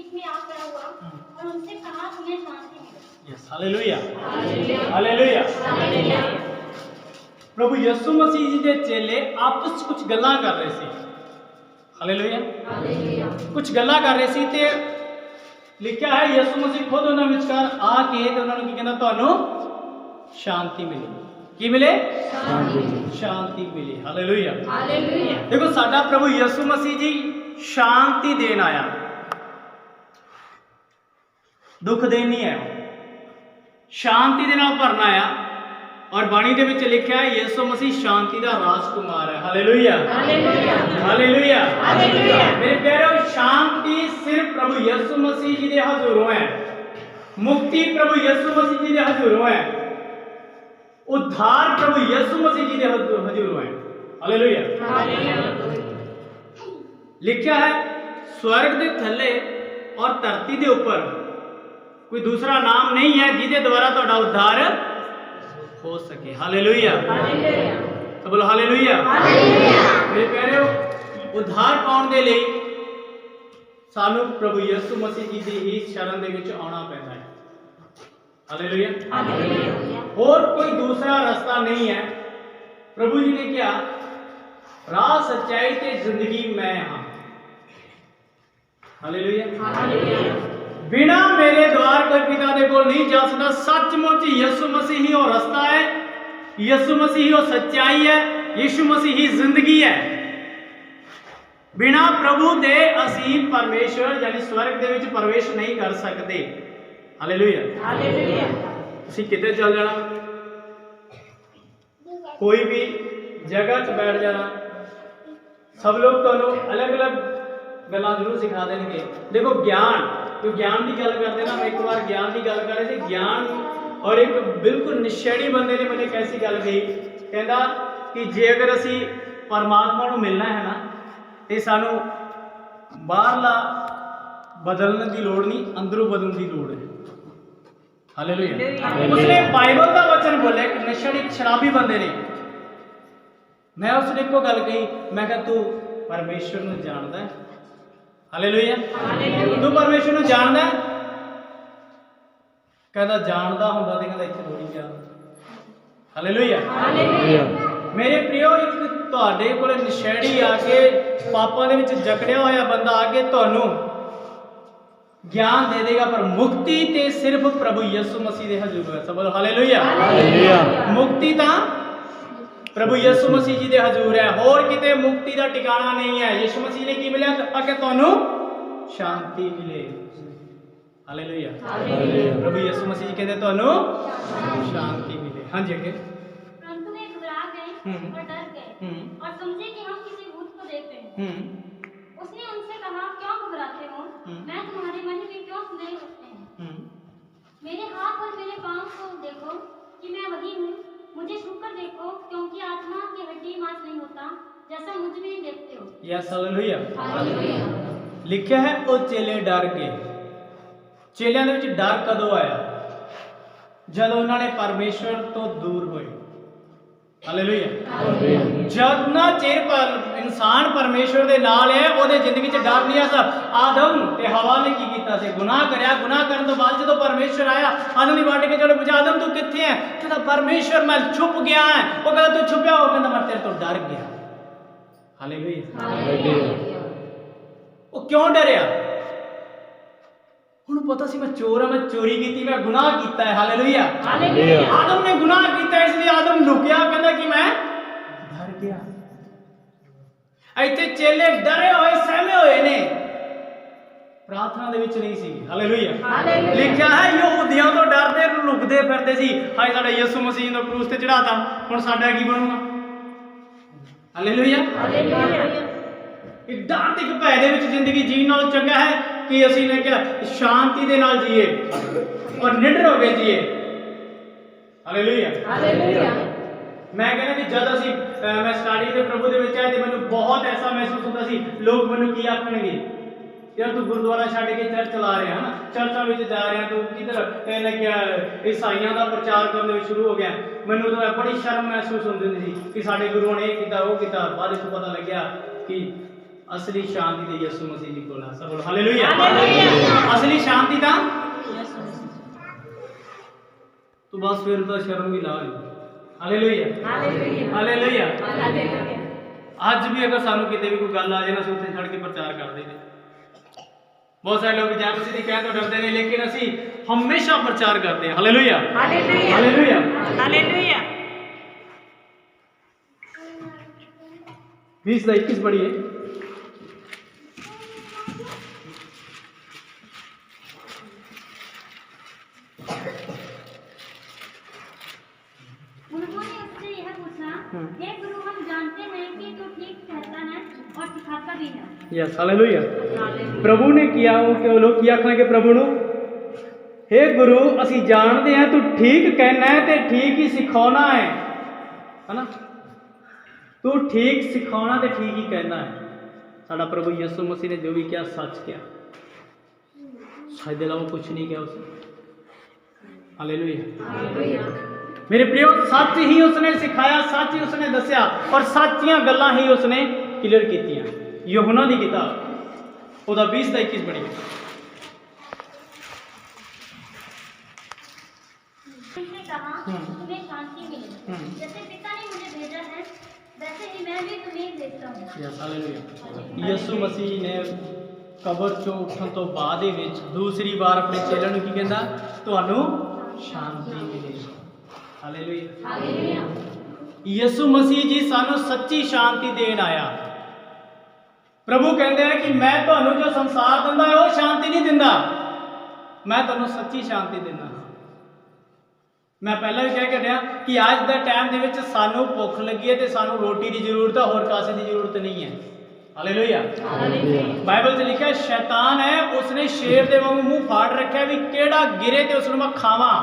बीच में आ खड़ा हुआ और उनसे कहा, तुम्हें शांति मिले। Yes, hallelujah, hallelujah. प्रभु यीशु मसीह जी के चेले आपस ਵਿੱਚ कुछ ਗੱਲਾਂ ਕਰ ਰਹੇ ਸੀ। हालेलुया, कुछ ਗੱਲਾਂ ਕਰ ਰਹੇ ਸੀ ਤੇ ਲਿਖਿਆ ਹੈ ਯਿਸੂ ਮਸੀਹ ਖੁਦ ਉਹਨਾਂ ਵਿਚਕਾਰ ਆ ਕੇ ਤੇ ਉਹਨਾਂ ਨੂੰ ਕੀ ਕਹਿੰਦਾ, ਤੁਹਾਨੂੰ ਸ਼ਾਂਤੀ ਮਿਲੇ। ਕੀ ਮਿਲੇ? शांति मिली। हालेलुया, देखो साडा प्रभु यीशु मसीह जी शांति देन आया, दुख देन नहीं आया, शांति दे नाल भरना आया। और बाणी दे विच लिखिया है यीशु मसीह शांति दा राजकुमार है। हालेलुया, हालेलुया, मेरे प्यारे, शांति सिर्फ प्रभु यीशु मसीह जी दे हजूरों है, मुक्ति प्रभु यीशु मसीह जी दे हजूरों है, उद्धार प्रभु यीशु मसीह जी दे हजूरों है। हालेलुया, लिखा है स्वर्ग दे थल्ले और धरती दे ऊपर कोई दूसरा नाम नहीं है जिसके द्वारा तुहाडा उद्धार हो सके। हालेलुया, तो बोलो हालेलुया। मेरे प्यारे, उद्धार पाउण दे लई सानू प्रभु यीशु मसीह जी दी ही शरण दे विच आउणा पैंदा है। हालेलुया, और कोई दूसरा रास्ता नहीं है। प्रभु जी ने क्या, राह सच्चाई ते जिंदगी मैं हां। हालेलुया, बिना मेरे द्वार कोई पिता दे कोल नहीं जा सकता। सचमुच यीशु मसीह ही वो रास्ता है, यीशु मसीह ही वो सच्चाई है, यीशु मसीह ही जिंदगी है। बिना प्रभु दे असीं परमेश्वर यानी स्वर्ग दे विच प्रवेश नहीं कर सकते। हालेलुया, तुसीं किते चल जाना, कोई भी जगह च बैठ जाना, सब लोग तुहानूं अलग अलग गल्लां जरूर सिखा देंगे। देखो ज्ञान, जो ज्ञान की गल करते ना, एक बार ज्ञान की गल कर रहे थे, ज्ञान और एक बिल्कुल निश्चयी बंदे ने मैंने कैसी गल कही, कहता कि जे अगर असी परमात्मा को मिलना है ना तो सानू बाहरला बदलने की लोड़ नहीं, अंदरों बदलने की लोड़ है। हालेलुया, उसने बाइबल का वचन बोले कि नशे शराबी बंदे ने, मैं उसने को गल कही, मैं कहा तू परमेश्वर को जानता है। हालेलुया, तू परमेश्वर को जानता है? कहता जानता होंदा ते कहता इत्थे थोड़ी जा। हालेलुया, मेरे प्रियो, एक तुहाडे कोल नशेड़ी आके पापां दे विच जकड़िया होया बंदा आके तुहानू ज्ञान दे देगा, पर मुक्ति ते सिर्फ प्रभु यीशु मसीह दे हजूर है। सब बोलो हालेलुया, मुक्ति तां प्रभु यीशु मसीह जी दे हजूर है, होर किते मुक्ति दा ठिकाना नहीं है। यीशु मसीह ने की मिलिया ताकि तुहानू शांति मिले। हालेलुया, प्रभु यीशु मसीह जी कहते तुहानू शांति मिले। हां जी, आगे। परंतु वे घबरा गए और डर गए और समझे कि हम किसी भूत को देख रहे हैं। उसने उनसे कहा, क्यों घबराते हो? मैं तुम्हारे मन में क्यों संदेह रखते हैं? मेरे हाथ और मेरे पांव को देखो कि मैं वही हूँ। मुझे छूकर देखो, क्योंकि आत्मा की हड्डी मांस नहीं होता जैसा मुझ में देखते हो। Yes, hallelujah. लिखा है वो चेले डर गए। चेलियां दे विच डर कदों आया? जब उन्होंने परमेश्वर तो दूर हुए। हालेलुया, जब ना चेर पर इंसान परमेश्वर दे नाल है, ओदे जिंदगी च डर नहीं आ। आदम ते हवा ने की कीता सी? गुनाह करया। गुनाह करन तो बाद जदों परमेश्वर आया, आदम दी वाट के चढ़ पूछा, आदम तू कित्थे है? कहता परमेश्वर मैं छुप गया है। वो कहता तू छुपया हो? कहता मैं तेरे तो डर गया। हालेलुया, वो क्यों डरिया? उन्हें पता सी मैं चोर हां, मैं चोरी की, मैं गुनाह किया है। हालेलुया, आदम ने गुनाह किया, इसलिए आदम लुकिया, कहता कि मैं डर गया। इत्थे चेले डरे हुए सहमे हुए ने, प्रार्थना दे विच नहीं सी। हालेलुया, लिखा है यहूदियों तो डरदे लुकदे फिरदे सी, हाय साडा यीशु मसीह दा क्रूस ते चढ़ाता, हुण साडा की बनूगा? हालेलुया, एक डर ते भय दे विच जिंदगी जीण नालों चंगा है कि असीं ने क्या शांति दे नाल जीए और निडर हो के जीए। हालेलुया, मैं कहना कि जब असीं मैं स्टार्टिंग दे प्रभु दे विच आए ते मैनूं बहुत ऐसा महसूस होता सी, लोग मैनूं की आखणगे, यार तू गुरुद्वारा छड्ड के चर्च चला रहे हैं ना, चर्चा में जा रहे हैं, तू किधर क्या ईसाइयों का प्रचार करने शुरू हो गया। मैनूं तो बड़ी शर्म महसूस होती थी कि साडे गुरुओं ने ये किया वो किया। बाद में पता लग्या कि असली शांति तो यीशु मसीह जी को सब बोलो हालेलुया। असली शांति था तो बस फिर तो शर्म भी ला हालेलुया हालेलुया। आज भी अगर सानू किते भी कोई गल आ जाए ना, उत्थे छड़ के प्रचार कर देते। बहुत सारे लोग जान मसीह दी कह तो डरते नहीं, लेकिन असी हमेशा प्रचार करते हैं हालेलुया हालेलुया हालेलुया। 20:21 पढ़िए। उन्होंने उससे यह पूछा, हे गुरु, हम जानते हैं कि तू ठीक कहता है और सिखाता भी है। Yes hallelujah. प्रभु ने किया वो कि लोग की आखणगे प्रभु नु, हे गुरु असी जानते हैं तू ठीक कहना है ते ठीक ही सिखाना है ना। तू ठीक सिखाना ते ठीक ही कहना है। साडा प्रभु यीशु मसीह ने जो भी किया सच किया, शायद अलावा कुछ नहीं किया उसने। हालेलुया। मेरे प्रियो, सच ही उसने सिखाया, सच ही उसने दसिया और सच्चियां गल्लां ही उसने क्लियर कीतियां। यूहन्ना दी किताब ओदा 20:21 पढ़ी। उसने कहा, तुम्हें शांति मिले। जैसे पिता ने मुझे भेजा है, वैसे ही मैं भी तुम्हें भेजता हूं। Yes hallelujah. यीशु मसीह ने कबर चों उठण तो बाद दे विच दूसरी बार अपने चेलिਆਂ ਨੂੰ ਕੀ ਕਹਿੰਦਾ, ਤੁਹਾਨੂੰ शांति मिलेगी। हालेलुया। यीशु मसीह जी सानू सच्ची शांति देन आया। प्रभु कहते हैं कि मैं तुहानू जो संसार दिंदा है वो शांति नहीं दिंदा, मैं तुहानू सच्ची शांति दिंदा। मैं पहला भी कह के गया कि आज के टाइम दे विच सानू भुख लगी है तो सानू रोटी की जरूरत है, होर कासे की जरूरत नहीं है। हालेलुया। बाइबल च लिखा है शैतान है उसने शेर दे वांगू मुंह फाड़ रखा भी केड़ा गिरे ते उसनू मैं खावां।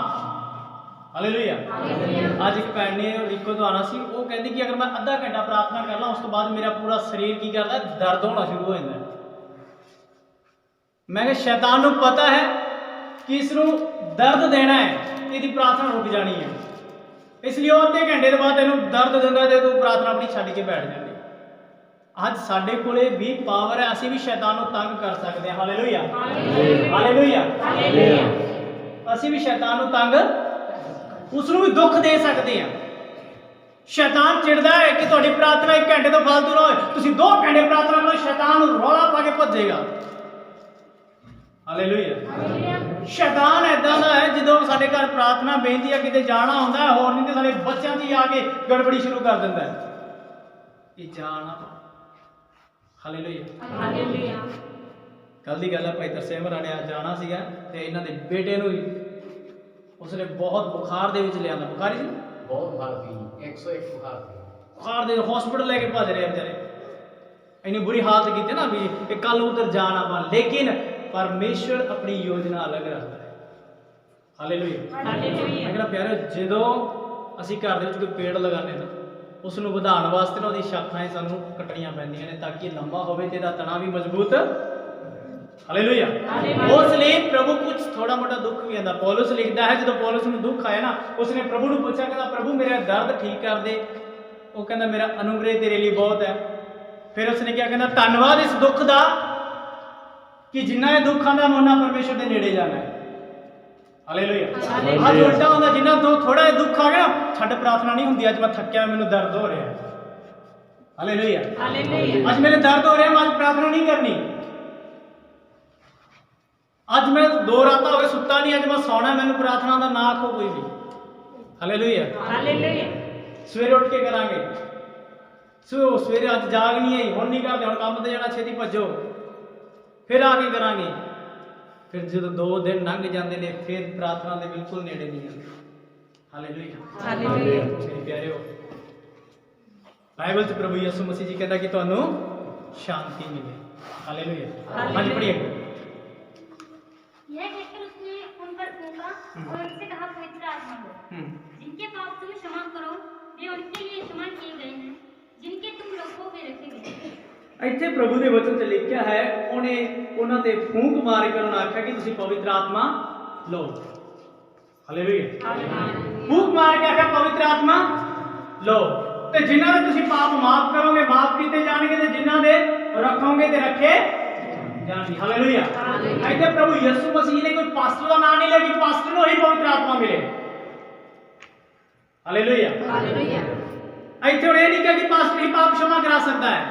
हालेलुया। आज एक भैन ने रिको तो आना सी, वो कहती कि अगर मैं अद्धा घंटा प्रार्थना कर ला उस तो बाद मेरा पूरा शरीर की करता है, दर्द होना शुरू हो जाता है। मैं शैतान को पता है कि इसनू दर्द देना है, इसकी प्रार्थना रुक जानी है, इसलिए अद्धे घंटे के बाद इन्हू दर्द दिंदा ते तू प्रार्थना अपनी छड्ड के बैठ जाती। आज साडे कोले भी पावर है, असी भी शैतान को तंग कर सकते हैं। Hallelujah hallelujah. असी भी शैतान को तंग, उसनू भी दुख दे सकते हैं। शैतान चिड़दा है कि तुहाडी प्रार्थना 1 घंटे तो फालतू ना होए, तुसीं 2 घंटे प्रार्थना करो, शैतान रौला पा के भजेगा। हालेलुया। शैतान ऐदा दा है जदों साडे घर प्रार्थना बेनती है किते जाना होंदा है, होर नहीं ते साडे बच्चों दी आके गड़बड़ी शुरू कर दिंदा है, ये जाना। हालेलुया। कल दी गल है, भाई तरसेम राणे जाना सीगा ते इन्हां दे बेटे नूं उसने बहुत बुखार दे विच लिया, बुखार ही बहुत बुखार थी, 101 बुखार थी। बुखार दे हॉस्पिटल लेके भज रहे बेचारे, इन्नी बुरी हालत की ना भी कल उधर जाना बन। लेकिन परमेश्वर अपनी योजना अलग रखता है। हालेलुया। अगर प्यारे जदों असी घर दे विच कोई पेड़ लगाने ना, उसनूं वधाउण वास्ते ना उहदी शाखाएं सानूं कट्टणियां पैंदियां ने ताकि लंबा होवे ते दा तना भी मजबूत। हालेलुया। उसलिए प्रभु कुछ थोड़ा मोटा दुख भी आंदा। पौलुस लिखता है जब पौलुस नूं दुख आया ना, उसने प्रभु नूं पूछा, कहता प्रभु मेरा दर्द ठीक कर दे। वो कहता मेरा अनुग्रह तेरे लिए बहुत है। फिर उसने क्या कहना, धन्यवाद इस दुख दा कि जिन्ना ये दुख आंदा मैं उन्ना परमेश्वर दे नेड़े जाना है। हालेलुया। आज उल्टा होंदा, जिन्ना थोड़ा दुख आ गया छड्ड प्रार्थना नहीं हुंदी, अज मैं थक्या मैनूं दर्द हो रहा है। हालेलुया। अज मेरे दर्द हो रहा है, मैं आज प्रार्थना नहीं करनी। अज मैं 2 रात हो गए सुता नहीं, अज मैं सौना, मैंने प्रार्थना का ना आखो कोई भी। हालेलुया। सवेरे उठ के करांगे, सवेरे अज जाग नहीं आई, हुण नहीं करते, हुण काम ते जाना, छेती भजो, फिर आके करांगे। फिर जो 2 दिन लंघ जाते हैं फिर प्रार्थना के बिल्कुल नेड़े नहीं आते। हालेलुया। मेरे प्यारे हो, बाइबल च प्रभु यीशु मसीह जी कहता कि तुहानू शांति मिले। हालेलुया। हाँ जी पढ़िए। यह कहकर उसने उन पर फूंका और उनसे कहा, पवित्र आत्मा को जिनके पाप तुम क्षमा करो, वे उनके लिए क्षमा किए गए हैं, जिनके तुम लोगों पे रखे गए। ਇੱਥੇ प्रभु के वचन च लिखा है, उन्हें उन्हां ते फूंक मार के उन्होंने आख्या कि तुसीं पवित्र आत्मा लो। हालेलुया। फूंक मार के आख्या पवित्र आत्मा लो। ਤੇ ਜਿਨ੍ਹਾਂ ਦੇ ਤੁਸੀਂ ਪਾਪ ਮਾਫ ਕਰੋਗੇ ਮਾਫ ਕੀਤੇ ਜਾਣਗੇ, ਤੇ ਜਿਨ੍ਹਾਂ ਦੇ ਰੱਖੋਗੇ ਤੇ ਰੱਖੇ ਜਾਣਗੇ। ਹਾਲੇਲੂਇਆ। ਇੱਥੇ ਪ੍ਰਭੂ ਯਿਸੂ ਮਸੀਹ ਨੇ ਕੋਈ ਪਾਸਟਰ ਦਾ ਨਾਮ ਨਹੀਂ ਲਿਆ ਕਿ ਪਾਸਟਰ ਨੂੰ ਹੀ ਪਵਿੱਤਰ ਆਤਮਾ ਮਿਲੇ। ਹਾਲੇਲੂਇਆ। ਇੱਥੇ ਉਹ ਇਹ ਨਹੀਂ ਕਿਹਾ ਕਿ ਪਾਸਟਰ ਹੀ ਪਾਪ क्षमा ਕਰਾ ਸਕਦਾ ਹੈ।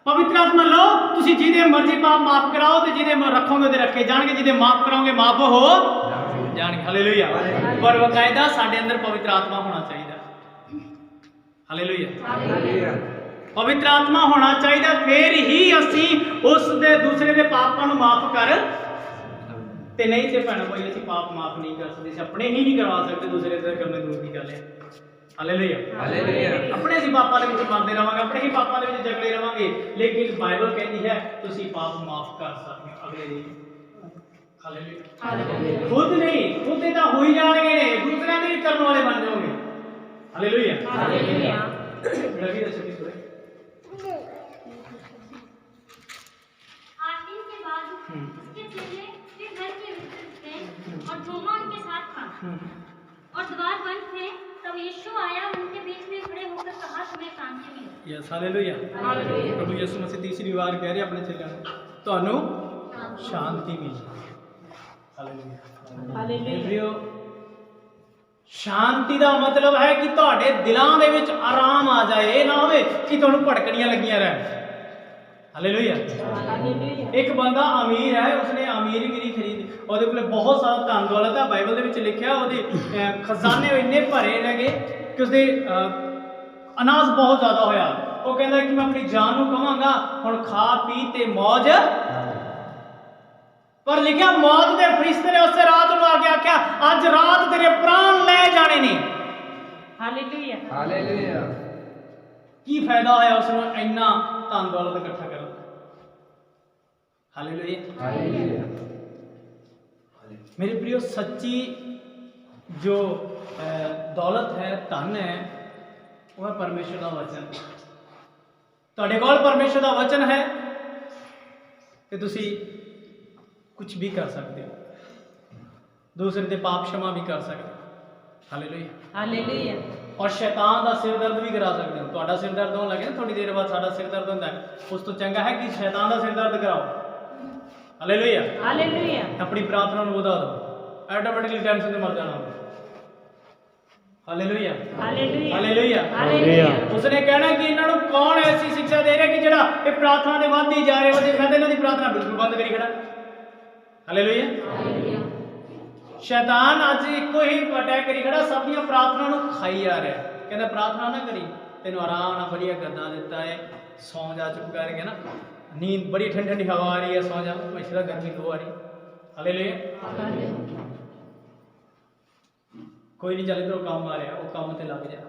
ਪਵਿੱਤਰ ਆਤਮਾ ਲਓ, ਤੁਸੀਂ ਜਿਹਦੇ ਮਰਜ਼ੀ ਪਾਪ ਮਾਫ ਕਰਾਓ, ਤੇ ਜਿਹਦੇ ਰੱਖੋਗੇ ਤੇ ਰੱਖੇ ਜਾਣਗੇ, ਜਿਹਦੇ ਮਾਫ ਕਰਾਓਗੇ ਮਾਫ ਹੋ ਜਾਣਗੇ। ਹਾਲੇਲੂਇਆ। ਪਰ ਬਕਾਇਦਾ ਸਾਡੇ ਅੰਦਰ ਪਵਿੱਤਰ ਆਤਮਾ ਹੋਣਾ ਚਾਹੀਦਾ। ਹਾਲੇਲੂਇਆ। ਪਵਿੱਤਰ ਆਤਮਾ ਹੋਣਾ ਚਾਹੀਦਾ, ਫਿਰ ਹੀ ਅਸੀਂ ਉਸ ਦੇ ਦੂਸਰੇ ਦੇ ਪਾਪਾਂ ਨੂੰ ਮਾਫ ਕਰ, ਤੇ ਨਹੀਂ ਤੇ ਭੈਣੋ ਭਾਈ ਅਸੀਂ ਪਾਪ ਮਾਫ ਨਹੀਂ ਕਰ ਸਕਦੇ, ਆਪਣੇ ਹੀ ਨਹੀਂ ਕਰਵਾ ਸਕਦੇ, ਦੂਸਰੇ ਦੇ ਕਰਨੇ ਦੂਰ ਦੀ ਗੱਲ ਹੈ। ਹਾਲੇਲੂਇਆ। ਆਪਣੇ ਅਸੀਂ ਪਾਪਾਂ ਦੇ ਵਿੱਚ ਮਰਦੇ ਰਵਾਂਗੇ, ਆਪਣੇ ਹੀ ਪਾਪਾਂ ਦੇ ਵਿੱਚ ਜਗੜੇ ਰਵਾਂਗੇ, ਲੇਕਿਨ ਬਾਈਬਲ ਕਹਿੰਦੀ ਹੈ ਤੁਸੀਂ ਪਾਪ ਮਾਫ ਕਰ ਸਕਦੇ ਹੋ ਅਗਲੇ ਦੀ। ਹਾਲੇਲੂਇਆ। ਖੁਦ ਨਹੀਂ, ਖੁਦ ਤਾਂ ਹੋ ਹੀ ਜਾਣਗੇ ਨੇ, ਦੂਸਰਿਆਂ ਦੇ ਵੀ ਕਰਨ ਵਾਲੇ ਬਣ ਜਾਓਗੇ। ਹਾਲੇਲੂਇਆ। रवि दशक की सुने। 8 दिन के बाद उसके चेले फिर घर के भीतर गए और थोमा उनके साथ था और द्वार बंद थे। तब यीशु आया, उनके बीच में खड़े होकर कहा, तुम्हें शांति मिले। Yes hallelujah. प्रभु यीशु मसीह तीसरी बार कह रहे अपने चेलों ਨੂੰ ਤੁਹਾਨੂੰ ਸ਼ਾਂਤੀ ਮਿਲੇ। ਹਾਲੇਲੂਇਆ। ਸ਼ਾਂਤੀ ਦਾ ਮਤਲਬ ਹੈ ਕਿ ਤੁਹਾਡੇ ਦਿਲਾਂ ਦੇ ਵਿੱਚ ਆਰਾਮ ਆ ਜਾਏ, ਇਹ ਨਾ ਹੋਵੇ ਕਿ ਤੁਹਾਨੂੰ ਭੜਕਣੀਆਂ ਲੱਗੀਆਂ ਰਹਿਣ। ਹਾਲੇਲੂਇਆ। ਇੱਕ ਬੰਦਾ ਅਮੀਰ ਹੈ, ਉਸਨੇ ਅਮੀਰਗਿਰੀ ਖਰੀਦ, ਉਹਦੇ ਕੋਲ ਬਹੁਤ ਸਾਰਾ ਧਨ ਦੌਲਤ ਹੈ, ਬਾਈਬਲ ਦੇ ਵਿੱਚ ਲਿਖਿਆ ਉਹਦੇ ਖਜ਼ਾਨੇ ਇੰਨੇ ਭਰੇ ਲਗੇ ਕਿ ਉਸਦੇ ਅਨਾਜ ਬਹੁਤ ਜ਼ਿਆਦਾ ਹੋਇਆ। ਉਹ ਕਹਿੰਦਾ ਕਿ ਮੈਂ ਆਪਣੀ ਜਾਨ ਨੂੰ ਕਹਾਂਗਾ ਹੁਣ ਖਾ ਪੀ ਤੇ ਮौज, पर लिखा मौत के फरिश्ते ने उस रात को आके आख्या अज रात तेरे प्राण ले जाने ने। हालेलुया। हालेलुया। की फायदा होया उसने इन्ना धन दौलत इकट्ठा करन दा। हालेलुया। हालेलुया। मेरे प्रियो, सच्ची जो दौलत है, धन है, वो है परमेश्वर का वचन। तुहाडे कोल परमेश्वर का वचन है कि तुसी कुछ भी कर सकते हो, दूसरे के पाप क्षमा भी कर सकते हो। हालेलुया। हालेलुया। और शैतान का सिर दर्द भी करा सकते हो। ਤੁਹਾਡਾ सिर दर्द होने लगे ना थोड़ी देर बाद साडा सिर दर्द होता है, उस तो चंगा है कि शैतान का सिर दर्द कराओ। हालेलुया। हालेलुया। अपनी प्रार्थना ਨੂੰ ਵਧਾ ਦਿਓ, ऑटोमेटिकली टेंशन से मर जाना। हालेलुया। हालेलुया। हालेलुया। हालेलुया। उसने कहना कि इन्हां ਨੂੰ कौन ऐसी शिक्षा दे रहा कि ਜਿਹੜਾ ਇਹ प्रार्थना ਦੇ ਵੱਧਦੀ ਜਾ ਰਹੇ ਹੋ, ਤੇ ਕਹਿੰਦੇ ਇਹਨਾਂ ਦੀ प्रार्थना बिल्कुल बंद करी खड़ा। हालेलुया। शैतान अज एको ही अटैक करी खड़ा, सब दी प्रार्थना ਨੂੰ खाई जा रहा है। कहता प्रार्थना ना करी, तेन आराम ना बढ़िया गद्दा दिता है, सौ जा चुप करके ना, नींद बड़ी ठंडी ठंडी हवा आ रही है, सौ जा, मच्छर गर्मी दो आ रही। हालेलुया। कोई नहीं, चल इधर काम आ रहा, वो काम ते लग जा,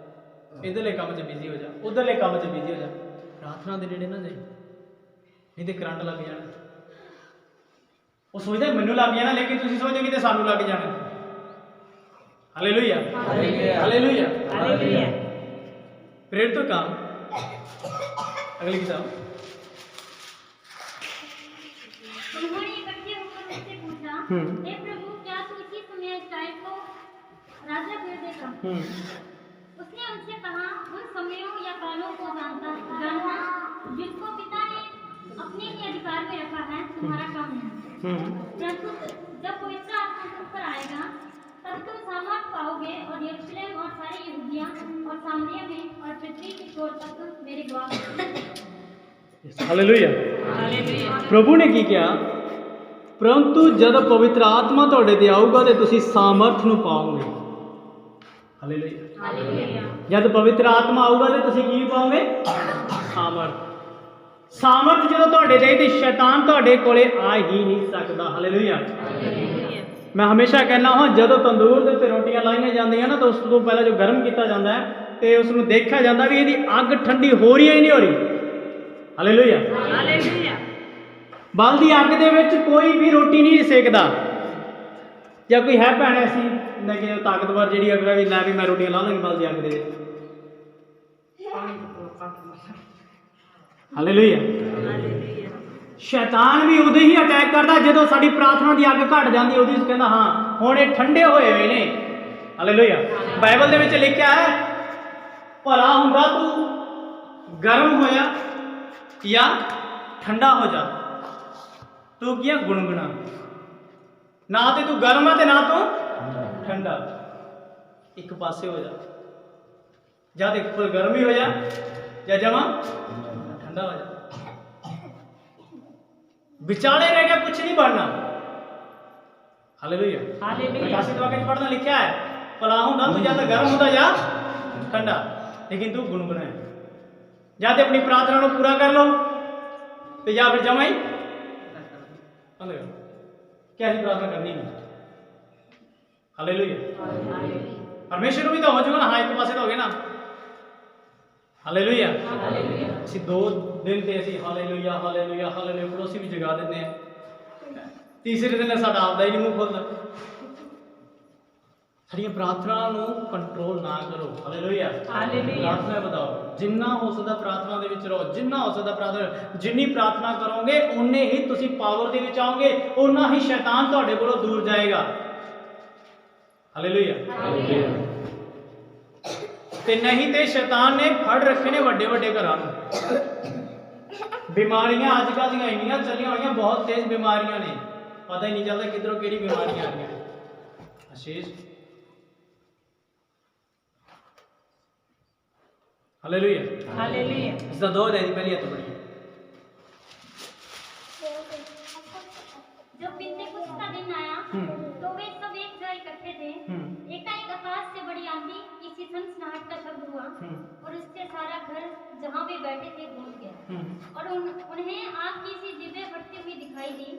इधरले काम च बिजी हो जा, उधरले काम च बिजी हो जा, प्रार्थना दे नेड़े ना जाए, नहीं तो करंट लग जाना। वो सोचते मैनू लग जाना, लेकिन तुम सोचते कि सानू लग जाना। हालेलुया। हालेलुया। हालेलुया। प्रेरित काम अगली किताब। उन्होंने इकट्ठे होकर उससे पूछा, हे प्रभु, क्या तू इसी समय इस्राएल को राजा कर देगा? उसने उनसे कहा, उन समयों या कालों को जानना जिनको पिता ने अपने ही अधिकार में रखा है तुम्हारा काम नहीं। परंतु जब पवित्र आत्मा तुम पर आएगा तब तुम सामर्थ पाओगे और यरूशलेम और सारी यहूदिया और सामरिया में और पृथ्वी की छोर तक तुम मेरे गवाह। हालेलुया। हालेलुया। प्रभु ने की किया, परंतु जब पवित्र आत्मा तुहाडे ते आऊगा ते तुसी सामर्थ नूं पाओगे। हालेलुया। हालेलुया। जब पवित्र आत्मा आऊगा ते तुसी की पाओगे? सामर्थ। सामर्थ जो तुहाडे ते ते शैतान तुहाडे कोले आ ही नहीं सकदा। हालेलुया। मैं हमेशा कहना हाँ, जदों तंदूर दे उत्ते रोटियां लाईਆਂ ਜਾਂਦੀਆਂ ना, तो उस तो पहले जो गर्म किया जाता है तो उसनूं देखा जाता भी इसकी अग ठंडी हो रही है ही नहीं हो रही। हालेलुया। हालेलुया। बलदी अग दे विच कोई भी रोटी नहीं सेकदा। ਜਾਂ कोई है भैन ऐसी कि ताकतवर जी अगर भी लै भी मैं रोटियां ला लूँगी बलदी अग दे। हालेलुया। शैतान भी उदों ही अटैक करता जो साडी प्रार्थना की अग घट जाती, उदों कहता हाँ हुण ये ठंडे होए हुए ने। हालेलुया। बाइबल दे विच लिखिया है भला हुंदा तू गर्म होया या ठंडा हो जा, तू किया गुणगुना, ना ते तू गर्म है ते ना तू ठंडा, एक पासे हो जा, या तो फुल गर्मी हो जा या जमा ठंडा हो जा, विचाले रह गया, कुछ नहीं बनना। हालेलुया। प्रकाशित वाक्य में पढ़ना लिखा है, भला हुंदा तू या तो गर्म होता या ठंडा, लेकिन तू गुनगुना है, या तो अपनी प्रार्थना को पूरा कर लो तो या फिर जमा ही बंद करो, क्या ऐसी प्रार्थना करनी नहीं। हालेलुया। परमेश्वर भी तो हो जाओ ना, हाँ एक पासे तो हो गए ना। हालेलुया। ਅਸੀਂ 2 दिन ਤੇ ਅਸੀਂ ਹਾਲੇਲੂਇਆ ਹਾਲੇਲੂਇਆ ਹਾਲੇਲੂਇਆ ਪੜੋਸੀ ਵੀ ਜਗਾ ਦਿੰਦੇ ਆ, ਤੀਸਰੇ ਦਿਨ ਸਾਡਾ ਆਪਦਾ ਹੀ ਨਹੀਂ ਮੂੰਹ ਖੁੱਲਦਾ। ਸਾਡੀਆਂ ਪ੍ਰਾਰਥਨਾ ਨੂੰ ਕੰਟਰੋਲ ਨਾ ਕਰੋ। ਹਾਲੇਲੂਇਆ। ਪ੍ਰਾਰਥਨਾ ਵਧਾਓ, ਜਿੰਨਾ ਹੋ ਸਕਦਾ ਪ੍ਰਾਰਥਨਾ ਦੇ ਵਿੱਚ ਰਹੋ, ਜਿੰਨਾ ਹੋ ਸਕਦਾ ਪ੍ਰਾਰਥਨਾ, ਜਿੰਨੀ ਪ੍ਰਾਰਥਨਾ ਕਰੋਗੇ ਉਨੇ ਹੀ ਤੁਸੀਂ ਪਾਵਰ ਦੇ ਵਿੱਚ ਆਓਗੇ, ਉਨਾ ਹੀ ਸ਼ੈਤਾਨ ਤੁਹਾਡੇ ਕੋਲੋਂ ਦੂਰ ਜਾਏਗਾ। ਹਾਲੇਲੂਇਆ। ਤੇ ਨਹੀਂ ਤੇ ਸ਼ੈਤਾਨ ਨੇ ਫੜ ਰੱਖੇ ਨੇ ਵੱਡੇ ਵੱਡੇ ਘਰਾਂ ਨੂੰ। ਬਿਮਾਰੀਆਂ ਅੱਜ ਕੱਲ੍ਹ ਦੀਆਂ ਇੰਨੀਆਂ ਚੱਲੀਆਂ ਹੋਈਆਂ, ਬਹੁਤ ਤੇਜ਼ ਬਿਮਾਰੀਆਂ ਨੇ, ਪਤਾ ਹੀ ਨਹੀਂ ਚੱਲਦਾ ਕਿੱਧਰੋਂ ਕਿਹੜੀ ਬਿਮਾਰੀਆਂ ਆ ਰਹੀਆਂ ਨੇ। ਆਸ਼ੀਸ਼। हालेलुया। हालेलुया। इसका 2 अध्याय पहली है तो पढ़िए। जब पिन्तेकुस्त का दिन आया तो वे सब एक जगह इकट्ठे थे। एकाएक आकाश से बड़ी आंधी किसी सनसनाहट का शब्द हुआ और इससे सारा घर जहाँ वे बैठे थे गूंज गया और उन्हें आग की सी जिभें फटती हुई दिखाई दी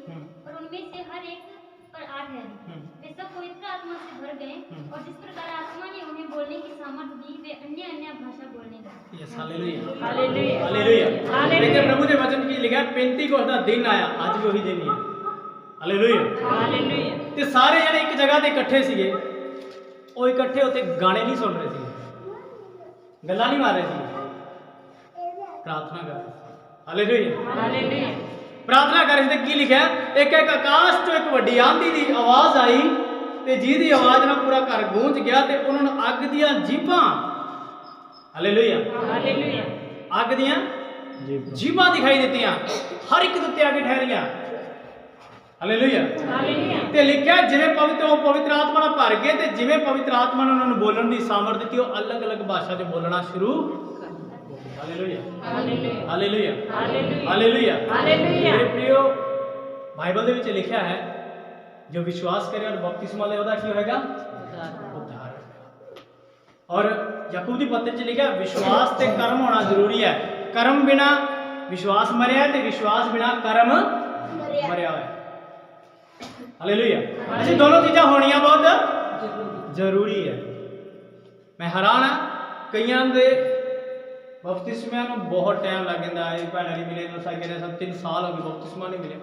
और उनमें से हर एक पर आग ठहरी। वे सब पवित्र आत्मा से भर गए और जिस प्रकार आत्मा ने उन्हें बोलने की सामर्थ्य दी वे अन्य अन्य भाषा बोलने लगे। यस। हालेलुया। हालेलुया। हालेलुया। देखिए प्रभु ने वचन की लिखा है पेंतीकोस्त का दिन आया, आज भी वही दिन ही है। हालेलुया। हालेलुया। ते सारे जने एक जगह ते इकट्ठे सीगे, ਉਹ ਇਕੱਠੇ ਉੱਤੇ ਗਾਣੇ ਨਹੀਂ ਸੁਣ ਰਹੇ ਸੀ, ਗੱਲਾਂ ਨਹੀਂ ਮਾਰ ਰਹੇ ਸੀ, ਪ੍ਰਾਰਥਨਾ ਕਰ ਰਹੇ ਸੀ। ਹਾਲੇਲੂਇਆ। ਹਾਲੇਲੂਇਆ। ਪ੍ਰਾਰਥਨਾ ਕਰ ਰਹੇ ਸੀ। ਕੀ ਲਿਖਿਆ? ਇੱਕ ਇੱਕ ਆਕਾਸ਼ ਤੋਂ ਇੱਕ ਵੱਡੀ ਆਂधी ਦੀ ਆਵਾਜ਼ ਆਈ ਤੇ ਜਿਹਦੀ ਆਵਾਜ਼ ਨਾਲ ਪੂਰਾ ਘਰ ਗੂੰਜ ਗਿਆ ਤੇ ਉਹਨਾਂ ਨੂੰ ਅੱਗ ਦੀਆਂ ਜੀਭਾਂ, ਹਾਲੇਲੂਇਆ, ਹਾਲੇਲੂਇਆ, ਅੱਗ ਦੀਆਂ ਜੀਭਾਂ ਦਿਖਾਈ ਦਿੱਤੀਆਂ, ਹਰ ਇੱਕ ਦੇ ਉੱਤੇ ਆ ਕੇ ਠਹਿਰੀਆਂ। ਹਾਲੇਲੂਇਆ। ਹਾਲੇਲੂਇਆ। ਤੇ ਲਿਖਿਆ ਜਿਵੇਂ ਪਵਿੱਤਰ ਆਤਮਾ ਨਾਲ ਭਰ ਗਏ ਤੇ ਜਿਵੇਂ ਪਵਿੱਤਰ ਆਤਮਾ ਨੇ ਉਹਨਾਂ ਨੂੰ ਬੋਲਣ ਦੀ ਸਾਮਰਥ ਦਿੱਤੀ, ਉਹ ਅਲੱਗ-ਅਲੱਗ ਭਾਸ਼ਾ 'ਚ ਬੋਲਣਾ ਸ਼ੁਰੂ। Hallelujah. Hallelujah. Hallelujah. Hallelujah. Hallelujah. ਮੇਰੇ प्रियो, ਬਾਈਬਲ ਦੇ ਵਿੱਚ ਲਿਖਿਆ ਹੈ ਜੋ ਵਿਸ਼ਵਾਸ ਕਰੇ ਔਰ ਬਪਤਿਸਮਾ ਲੈ ਉਹਦਾ ਕੀ ਹੋਏਗਾ? ਉद्धार। ਔਰ ਯਾਕੂਬ ਦੀ ਪੱਤਰ 'ਚ ਲਿਖਿਆ ਵਿਸ਼ਵਾਸ ਤੇ ਕਰਮ ਹੋਣਾ ਜ਼ਰੂਰੀ ਹੈ। ਕਰਮ ਬਿਨਾ ਵਿਸ਼ਵਾਸ ਮਰਿਆ ਤੇ ਵਿਸ਼ਵਾਸ ਬਿਨਾ ਕਰਮ ਮਰਿਆ ਹੋਇਆ। हालेलुया। ऐसी दोनों चीज़ें होनियां बहुत जरूरी है। मैं हैरान हाँ, कईयां दे बपतिस्मे नूं बहुत टाइम लग जाता है। भैन नहीं मिले तो सारे कहते 3 साल हो गए बपतिस्मा नहीं मिले,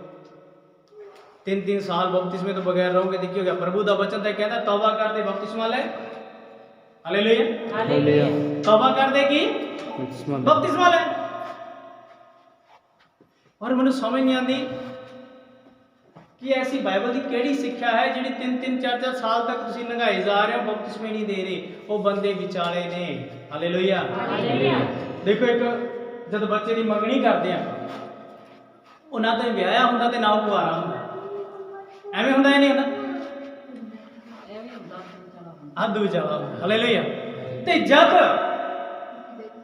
3 साल बपतिस्मे तो बगैर रहोगे तो की हो गया? प्रभु का वचन तो कहता तौबा कर दे बपतिस्मा ले। हालेलुया। हालेलुया। तौबा कर दे की बपतिस्मा ले। और मैनूं समझ नहीं आती कि ऐसी बाइबल की केड़ी सिक्ख्या है जिहड़ी 3-3 4-4 साल तक तुसीं लंघाई जा रहे हो, बपतिस्मे नहीं दे रहे, वो बंदे विचाले ने। हालेलुया। हालेलुया। देखो एक जब बच्चे की मंगनी करते हैं, वो ना तो विआहया हुंदा ते ना कुआरा हुंदा, एवें हुंदा या नहीं हुंदा? हद विचाला हुंदा। हालेलुया। ते जब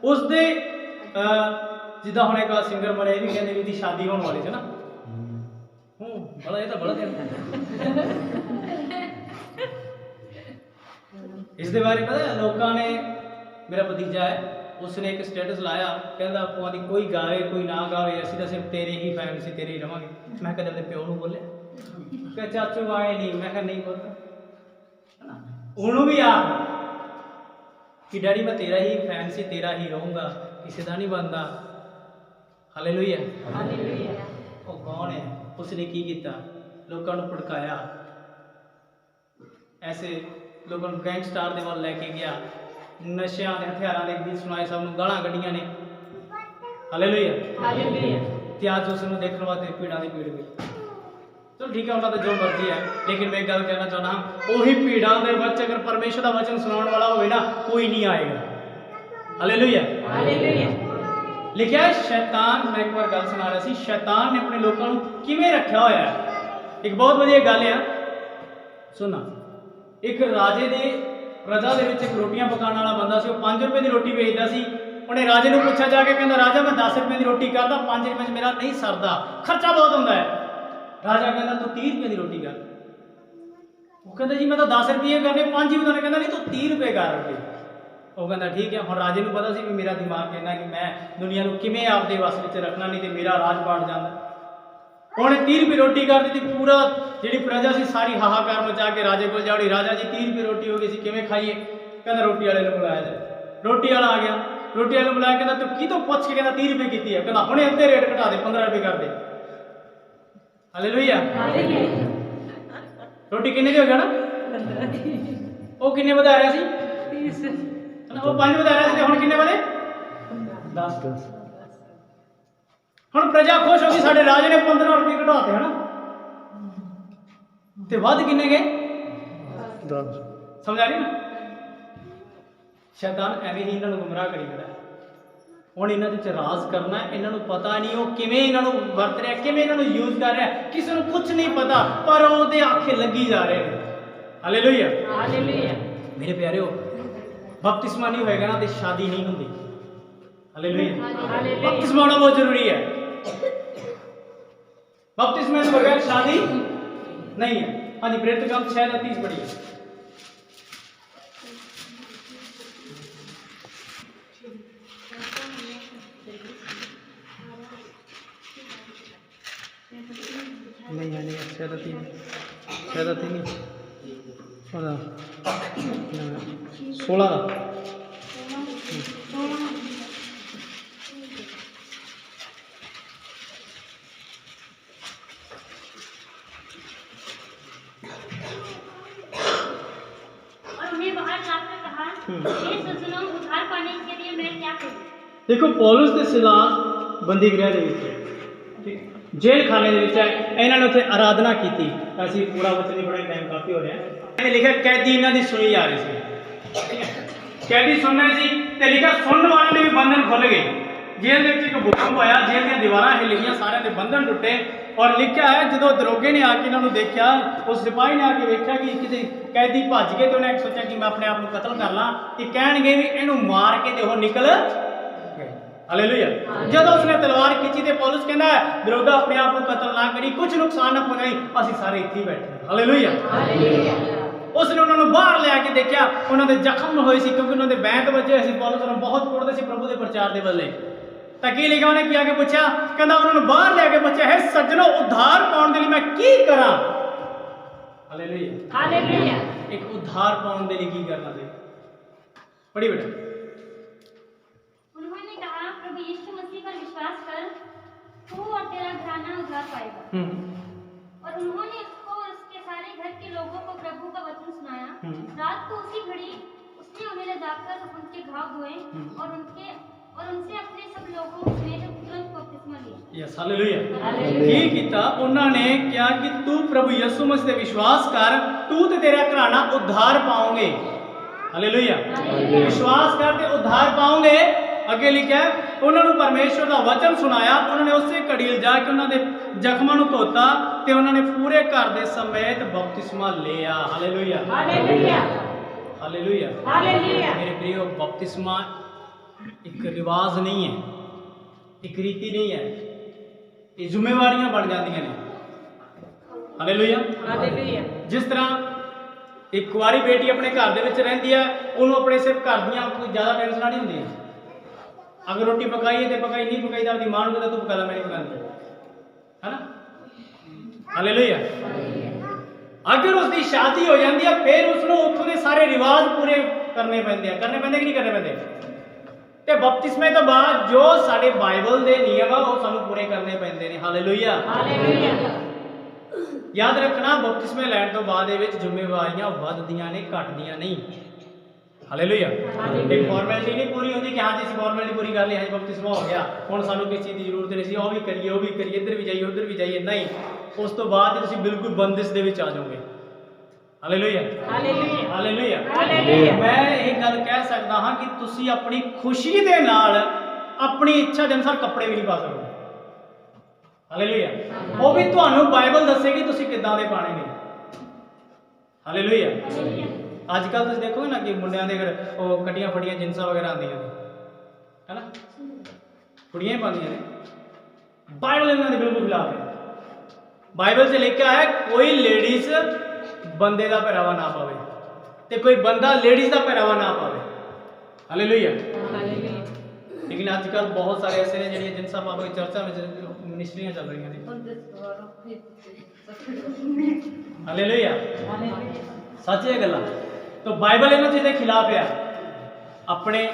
उस दे जिद्दां हुण एक सिंगर बने भी कहंदे भी दी शादी होने वाली है ना, बड़ा ये तो बड़ा इस दे बारे पता है? लोगों ने, मेरा भतीजा है, उसने एक स्टेटस लाया, कहता आपको दी कोई गावे कोई ना गावे, असी तो सिर्फ तेरे ही फैन से तेरे ही रवांगे। मैं कदे अपने प्यो नूं बोले, कह चाचू आए नहीं, मैं कहा नहीं बोलता, उन्होंने भी आ कि डैडी मैं तेरा ही फैन से तेरा ही रहूँगा, किसी का नहीं बनता। हालेलुया। हालेलुया। वो कौन है? उसने की किया? लोगों को भड़काया, ऐसे लोगों को गैंगस्टार के वाल लैके गया, नशिया के हथियारों के गीत सुनाए, सबनों गालां कढ़ियां ने। हालेलुया। हालेलुया। ते अज उसनूं देखण वास्ते भीड़ां दी भीड़ गई। चलो ठीक है, उन्होंने तो जो मर्जी है, लेकिन मैं एक गल कहना चाहना हाँ, वही भीड़ां दे विच अगर परमेश्वर का वचन सुनाउण वाला होवे ना, कोई नहीं आएगा। ਹਾਲੇਲੂਇਆ। ਹਾਲੇਲੂਇਆ। ਲਿਖਿਆ ਹੈ ਸ਼ੈਤਾਨ, ਮੈਂ ਇੱਕ ਵਾਰ ਗੱਲ ਸੁਣਾ ਰਿਹਾ ਸੀ, ਸ਼ੈਤਾਨ ਨੇ ਆਪਣੇ ਲੋਕਾਂ ਨੂੰ ਕਿਵੇਂ ਰੱਖਿਆ ਹੋਇਆ ਹੈ। ਇੱਕ ਬਹੁਤ ਵਧੀਆ ਗੱਲ ਆ, ਸੁਣਾ। ਇੱਕ ਰਾਜੇ ਦੇ ਪ੍ਰਜਾ ਦੇ ਵਿੱਚ ਇੱਕ ਰੋਟੀਆਂ ਪਕਾਉਣ ਵਾਲਾ ਬੰਦਾ ਸੀ, ਉਹ 5 ਰੁਪਏ ਦੀ ਰੋਟੀ ਵੇਚਦਾ ਸੀ। ਉਹਨੇ ਰਾਜੇ ਨੂੰ ਪੁੱਛਿਆ ਜਾ ਕੇ, ਕਹਿੰਦਾ ਰਾਜਾ ਮੈਂ 10 ਰੁਪਏ ਦੀ ਰੋਟੀ ਕਰਦਾ, 5 ਰੁਪਏ 'ਚ ਮੇਰਾ ਨਹੀਂ ਸਰਦਾ, ਖਰਚਾ ਬਹੁਤ ਹੁੰਦਾ ਹੈ। ਰਾਜਾ ਕਹਿੰਦਾ ਤੂੰ 30 ਰੁਪਏ ਦੀ ਰੋਟੀ ਕਰ। ਉਹ ਕਹਿੰਦਾ ਜੀ ਮੈਂ ਤਾਂ 10 ਰੁਪਏ ਕਰਨੇ, 5 ਵੀ ਤਾਂ। ਕਹਿੰਦਾ ਨਹੀਂ ਤੂੰ 30 ਰੁਪਏ ਕਰ ਰੁਪਏ। ਉਹ ਕਹਿੰਦਾ ਠੀਕ ਹੈ। ਹੁਣ ਰਾਜੇ ਨੂੰ ਪਤਾ ਸੀ ਵੀ ਮੇਰਾ ਦਿਮਾਗ ਕਹਿੰਦਾ ਕਿ ਮੈਂ ਦੁਨੀਆ ਨੂੰ ਕਿਵੇਂ ਆਪਦੇ ਵੱਸ ਵਿੱਚ ਰੱਖਣਾ, ਨਹੀਂ ਤੇ ਮੇਰਾ ਰਾਜ ਬਣ ਜਾਂਦਾ। ਉਹਨੇ 30 ਰੁਪਏ ਰੋਟੀ ਕਰ ਦਿੱਤੀ। ਪੂਰਾ ਜਿਹੜੀ ਪ੍ਰਜਾ ਸੀ ਸਾਰੀ ਹਾਹਾਕਾਰ ਮਚਾ ਕੇ ਰਾਜੇ ਕੋਲ ਜਾੜੀ, ਰਾਜਾ ਜੀ 30 ਰੁਪਏ ਰੋਟੀ ਹੋ ਗਈ ਸੀ, ਕਿਵੇਂ ਖਾਈਏ? ਕਹਿੰਦਾ ਰੋਟੀ ਵਾਲੇ ਨੂੰ ਬੁਲਾਇਆ ਜਾਏ। ਰੋਟੀ ਵਾਲਾ ਆ ਗਿਆ, ਰੋਟੀ ਵਾਲੇ ਨੂੰ ਬੁਲਾਇਆ, ਕਹਿੰਦਾ ਤੂੰ ਕਿਤੋਂ ਪੁੱਛ ਕੇ ਕਹਿੰਦਾ 30 ਰੁਪਏ ਕੀਤੀ ਹੈ? ਕਹਿੰਦਾ ਹੁਣੇ ਅੱਧੇ ਰੇਟ ਘਟਾ ਦੇ, 15 ਰੁਪਏ ਕਰ ਦੇ। ਹਾਲੇਲੂਇਆ। ਰੋਟੀ ਕਿੰਨੇ ਦੀ ਹੋ ਗਿਆ ਨਾ? ਉਹ ਕਿੰਨੇ ਵਧਾ ਰਿਹਾ ਸੀ? 30। ਉਹ 5 ਵਧਾ ਰਿਹਾ ਸੀ ਤੇ ਹੁਣ ਕਿੰਨੇ ਵਧੇ? 10। ਹੁਣ ਪ੍ਰਜਾ ਖੁਸ਼ ਹੋ ਗਈ, ਸਾਡੇ ਰਾਜੇ ਨੇ 15 ਰੁਪਏ ਘਟਾਤੇ ਹਨਾ, ਤੇ ਵੱਧ ਕਿੰਨੇ ਗਏ? 10। ਸਮਝ ਆ ਰਹੀ ਨਾ? ਸ਼ੈਤਾਨ ਐਵੇਂ ਹੀ ਇਹਨਾਂ ਨੂੰ ਗੁੰਮਰਾਹ ਕਰੀ ਜਾਂਦਾ। ਹੁਣ ਇਹਨਾਂ ਦੇ ਵਿੱਚ ਰਾਜ ਕਰਨਾ, ਇਹਨਾਂ ਨੂੰ ਪਤਾ ਨਹੀਂ ਉਹ ਕਿਵੇਂ ਇਹਨਾਂ ਨੂੰ ਵਰਤ ਰਿਹਾ, ਕਿਵੇਂ ਇਹਨਾਂ ਨੂੰ ਯੂਜ਼ ਕਰ ਰਿਹਾ, ਕਿਸੇ ਨੂੰ ਕੁਝ ਨਹੀਂ ਪਤਾ, ਪਰ ਉਹਦੇ ਆਖੇ ਲੱਗੀ ਜਾ ਰਹੇ ਨੇ। ਹਾਲੇਲੂਇਆ। ਹਾਲੇਲੂਇਆ। ਮੇਰੇ ਪਿਆਰਿਓ, ਬਪਤਿਸਮਾ ਨਹੀਂ ਹੋਏਗਾ ਨਾ ਤੇ ਸ਼ਾਦੀ ਨਹੀਂ ਹੁੰਦੀ। ਹਾਲੇਲੂਇਆ। ਹਾਲੇਲੂਇਆ। ਬਪਤਿਸਮਾ ਹੋਣਾ ਬਹੁਤ ਜ਼ਰੂਰੀ ਹੈ। बपतिस्मे के बगैर शादी नहीं है। हाँ जी, प्रेरित काम 6:30 पढ़िए। नहीं है, नहीं 6:3 16 उद्धार पाने के लिए मैं क्या करूं? देखो पौलुस ते सिलास बंदी गृह ਦੇ ਵਿੱਚ ਠੀਕ ਜੇਲ੍ਹ ਖਾਨੇ ਦੇ ਵਿੱਚ ਹੈ, ਇਹਨਾਂ ਨੇ ਉੱਥੇ ਆਰਾਧਨਾ ਕੀਤੀ। ਅਸੀਂ ਪੂਰਾ ਵਚਨ ਨਹੀਂ ਪੜ੍ਹਿਆ, ਟਾਈਮ ਕਾਫੀ ਹੋ ਰਿਹਾ। ਇਹਨੇ ਲਿਖਿਆ ਕੈਦੀ ਇਹਨਾਂ ਦੀ ਸੁਣੀ ਜਾ ਰਹੀ ਸੀ, ਕੈਦੀ ਸੁਣ ਰਹੇ ਸੀ ਤੇ ਲਿਖਿਆ ਸੁਣਨ ਵਾਲਿਆਂ ਦੇ ਵੀ ਬੰਧਨ ਖੁੱਲ ਗਏ। ਜੇਲ੍ਹ ਦੇ ਵਿੱਚ ਇੱਕ ਭੂਕੰਪ ਹੋਇਆ, ਜੇਲ੍ਹ ਦੀਆਂ ਦੀਵਾਰਾਂ ਹਿੱਲੀਆਂ, ਸਾਰਿਆਂ ਦੇ ਬੰਧਨ ਟੁੱਟੇ। ਔਰ ਲਿਖਿਆ ਹੈ ਜਦੋਂ ਦਰੋਗੇ ਨੇ ਆ ਕੇ ਇਹਨਾਂ ਨੂੰ ਦੇਖਿਆ, ਉਸ ਸਿਪਾਹੀ ਨੇ ਆ ਕੇ ਵੇਖਿਆ ਕਿ ਕਿਤੇ ਕੈਦੀ ਭੱਜ ਗਏ, ਤੇ ਉਹਨੇ ਸੋਚਿਆ ਕਿ ਮੈਂ ਆਪਣੇ ਆਪ ਨੂੰ ਕਤਲ ਕਰ ਲਾਂ, ਕਿ ਕਹਿਣਗੇ ਵੀ ਇਹਨੂੰ ਮਾਰ ਕੇ ਤੇ ਉਹ ਨਿਕਲ ਗਏ। ਹਾਲੇਲੂਇਆ। ਜਦੋਂ ਉਸਨੇ ਤਲਵਾਰ ਖਿੱਚੀ ਤੇ ਪੌਲੁਸ ਕਹਿੰਦਾ ਦਰੋਗਾ ਆਪਣੇ ਆਪ ਨੂੰ ਕਤਲ ਨਾ ਕਰੀ, ਕੁਝ ਨੁਕਸਾਨ ਨਾ ਪਹੁੰਚਾਈ, ਅਸੀਂ ਸਾਰੇ ਇੱਥੇ ਹੀ ਬੈਠੇ। ਹਾਲੇਲੂਇਆ। ਉਸਨੇ ਉਹਨਾਂ ਨੂੰ ਬਾਹਰ ਲਿਆ ਕੇ ਦੇਖਿਆ, ਉਹਨਾਂ ਦੇ ਜ਼ਖਮ ਹੋਏ ਸੀ ਕਿਉਂਕਿ ਉਹਨਾਂ ਦੇ ਬੈਂਤ ਵੱਜੇ ਸੀ। ਪੌਲੁਸ ਨੂੰ ਬਹੁਤ ਕੁੱਟਦੇ ਸੀ ਪ੍ਰਭੂ ਦੇ ਪ੍ਰਚਾਰ ਦੇ ਵੱਲੇ। ਤਾਂ ਕੀ ਲਿਖਿਆ ਉਹਨੇ, ਕੀ ਆ ਕੇ ਪੁੱਛਿਆ, ਕਹਿੰਦਾ ਉਹਨਾਂ ਨੂੰ ਬਾਹਰ ਲੈ ਕੇ ਪੁੱਛਿਆ, ਹੈ ਸੱਜਣੋ ਉद्धार ਪਾਉਣ ਦੇ ਲਈ ਮੈਂ ਕੀ ਕਰਾਂ? ਹਾਲੇਲੂਇਆ। हालेलुया। एक उद्धार पाने के लिए की करना चाहिए? पढ़ी बेटा। उन्होंने कहा प्रभु यीशु मसीह पर विश्वास कर, तू और तेरा घराना उद्धार पाएगा। और उन्होंने उसको और उसके सारे घर के लोगों को प्रभु का वचन सुनाया। रात को उसी घड़ी उसने उन्हें ले जाकर उनके घाव धोए और उनसे अपने सब लोगों समेत तुरंत बपतिस्मा लिया। Yes, hallelujah. ਕੀ ਕੀਤਾ ਉਹਨਾਂ ਨੇ? ਕਿਹਾ ਕਿ ਤੂੰ ਪ੍ਰਭु ਯਿਸੂ ਮਸੀਹ ਤੇ ਵਿਸ਼ਵਾਸ ਕਰ, ਤੂੰ ਤੇ ਤੇਰਾ ਘਰਾਣਾ ਉद्धार ਪਾਓਗੇ। ਹਾਲੇਲੁਇਆ। ਵਿਸ਼ਵਾਸ ਕਰ ਤੇ उद्धार ਪਾਓਗੇ। ਅੱਗੇ ਲਿਖਿਆ ਉਹਨਾਂ ਨੂੰ ਪਰਮੇਸ਼ਵਰ ਦਾ ਵਚਨ ਸੁਣਾਇਆ, ਉਹਨਾਂ ਨੇ ਉਸੇ ਘੜੀ ਜਾ ਕੇ ਉਹਨਾਂ ਦੇ ਜ਼ਖਮਾਂ ਨੂੰ ਧੋਤਾ ਤੇ ਉਹਨਾਂ ਨੇ ਪੂਰੇ ਘਰ ਦੇ ਸਮੇਤ ਬਪਤਿਸਮਾ ਲਿਆ। ਹਾਲੇਲੁਇਆ। हालेलुया। ਹਾਲੇਲੁਇਆ। हालेलुया। मेरे प्रियो, बपतिस्मा एक रिवाज नहीं है, एक रीति नहीं है, ये जिम्मेवारियां बन जाती हैं। हालेलुया। हालेलुया। जिस तरह एक कुआरी बेटी अपने घर ਦੇ ਵਿੱਚ ਰਹਿੰਦੀ ਹੈ, ਉਹਨੂੰ ਆਪਣੇ ਸਿਰਫ ਘਰ ਦੀਆਂ ਕੋਈ ਜ਼ਿਆਦਾ ਟੈਨਸ਼ਨਾਂ ਨਹੀਂ ਹੁੰਦੀਆਂ। ਅਗਰ ਰੋਟੀ ਪਕਾਈਏ ਤੇ ਪਕਾਈ, ਨਹੀਂ ਪਕਾਈ ਤਾਂ ਆਪਣੀ ਮਾਂ ਨੂੰ ਕਹਿੰਦਾ ਤੂੰ ਪਕਾ ਲੈ, ਮੈਂ ਨਹੀਂ ਪਕਾਉਂਦੀ, ਹੈ ਨਾ? ਹਾਲੇਲੁਇਆ। ਅਗਰ ਉਸਦੀ ਸ਼ਾਦੀ ਹੋ ਜਾਂਦੀ ਹੈ, ਫਿਰ ਉਸ ਨੂੰ ਉੱਥੋਂ ਦੇ ਸਾਰੇ ਰਿਵਾਜ ਪੂਰੇ ਕਰਨੇ ਪੈਂਦੇ ਆ। ਕਰਨੇ ਪੈਂਦੇ ਕਿ ਨਹੀਂ ਕਰਨੇ ਪੈਂਦੇ? ਤੇ ਬਪਤਿਸਮੇ ਤੋਂ ਬਾਅਦ ਜੋ ਸਾਡੇ ਬਾਈਬਲ ਦੇ ਨਿਯਮ ਆ ਉਹ ਸਾਨੂੰ ਪੂਰੇ ਕਰਨੇ ਪੈਂਦੇ ਨੇ। ਹਾਲੇਲੂਇਆ। हालेलुया। ਯਾਦ ਰੱਖਣਾ, ਬਪਤਿਸਮੇ ਲੈਣ ਤੋਂ ਬਾਅਦ ਦੇ ਵਿੱਚ ਜ਼ਿੰਮੇਵਾਰੀਆਂ ਵੱਧਦੀਆਂ ਨੇ, ਘਟਦੀਆਂ ਨਹੀਂ। ਹਾਲੇਲੂਇਆ। ਇੱਕ ਫਾਰਮੈਲਿਟੀ ਨਹੀਂ ਪੂਰੀ ਹੁੰਦੀ ਕਿ ਹਾਂ ਜੀ ਅਸੀਂ ਫਾਰਮੈਲਿਟੀ ਪੂਰੀ ਕਰ ਲਈ, ਹਾਂ ਬਪਤਿਸਮਾ ਹੋ ਗਿਆ, ਹੁਣ ਸਾਨੂੰ ਕਿਸ ਚੀਜ਼ ਦੀ ਜ਼ਰੂਰਤ ਨਹੀਂ ਸੀ, ਉਹ ਵੀ ਕਰੀਏ, ਉਹ ਵੀ ਕਰੀਏ, ਇੱਧਰ ਵੀ ਜਾਈਏ, ਉੱਧਰ ਵੀ ਜਾਈਏ। ਨਹੀਂ, ਉਸ ਤੋਂ ਬਾਅਦ ਤੁਸੀਂ ਬਿਲਕੁਲ ਬੰਦਿਸ਼ ਦੇ ਵਿੱਚ ਆ ਜਾਓਗੇ। Hallelujah hallelujah hallelujah hallelujah. ਮੈਂ ਇਹ ਗੱਲ ਕਹਿ ਸਕਦਾ ਹਾਂ ਕਿ ਤੁਸੀਂ ਆਪਣੀ ਖੁਸ਼ੀ ਦੇ ਨਾਲ ਆਪਣੀ ਇੱਛਾ ਦੇ ਅਨੁਸਾਰ ਕੱਪੜੇ ਵੀ ਨਹੀਂ ਪਾ ਸਕਦੇ। ਹਾਲੇਲੂਇਆ। ਉਹ ਵੀ ਤੁਹਾਨੂੰ ਬਾਈਬਲ ਦੱਸੇਗੀ ਤੁਸੀਂ ਕਿੱਦਾਂ ਦੇ ਪਾਣੇ ਨੇ। ਹਾਲੇਲੂਇਆ। ਅੱਜ ਕੱਲ ਤੁਸੀਂ ਦੇਖੋਗੇ ਨਾ ਕਿ ਮੁੰਡਿਆਂ ਦੇ ਅਗਰ ਉਹ ਕਟੀਆਂ ਫਟੀਆਂ ਜਿੰਸਾਂ ਵਗੈਰਾ ਆਉਂਦੀਆਂ ਨੇ, ਹੈਨਾ, ਕੁੜੀਆਂ ਹੀ ਪਾਉਂਦੀਆਂ ਨੇ। ਬਾਈਬਲ ਇਹਨਾਂ ਦੇ ਬਿਲਕੁਲ ਖਿਲਾਫ ਹੈ। ਬਾਈਬਲ 'ਚ ਲਿਖਿਆ ਹੈ ਕੋਈ ਲੇਡੀਜ਼ ਬੰਦੇ ਦਾ ਪਹਿਰਾਵਾ ਨਾ ਪਾਵੇ ਤੇ ਕੋਈ ਬੰਦਾ ਲੇਡੀਜ਼ ਦਾ ਪਹਿਰਾਵਾ ਨਾ ਪਾਵੇ। ਹਾਲੇਲੂਇਆ। ਲੇਕਿਨ ਅੱਜ ਕੱਲ ਬਹੁਤ ਸਾਰੇ ਐਸੇ ਨੇ ਜਿਹੜੀਆਂ ਜਿੰਸਾਂ ਪਾ ਕੇ ਚਰਚਾਂ ਵਿੱਚ ਮਿਨਿਸਟਰੀਆਂ ਚੱਲ ਰਹੀਆਂ ਨੇ। ਹਾਲੇਲੂਇਆ। ਸੱਚ ਇਹ ਗੱਲਾਂ ਤਾਂ ਬਾਈਬਲ ਇਹਨਾਂ ਚੀਜ਼ਾਂ ਦੇ ਖਿਲਾਫ ਆ। ਆਪਣੇ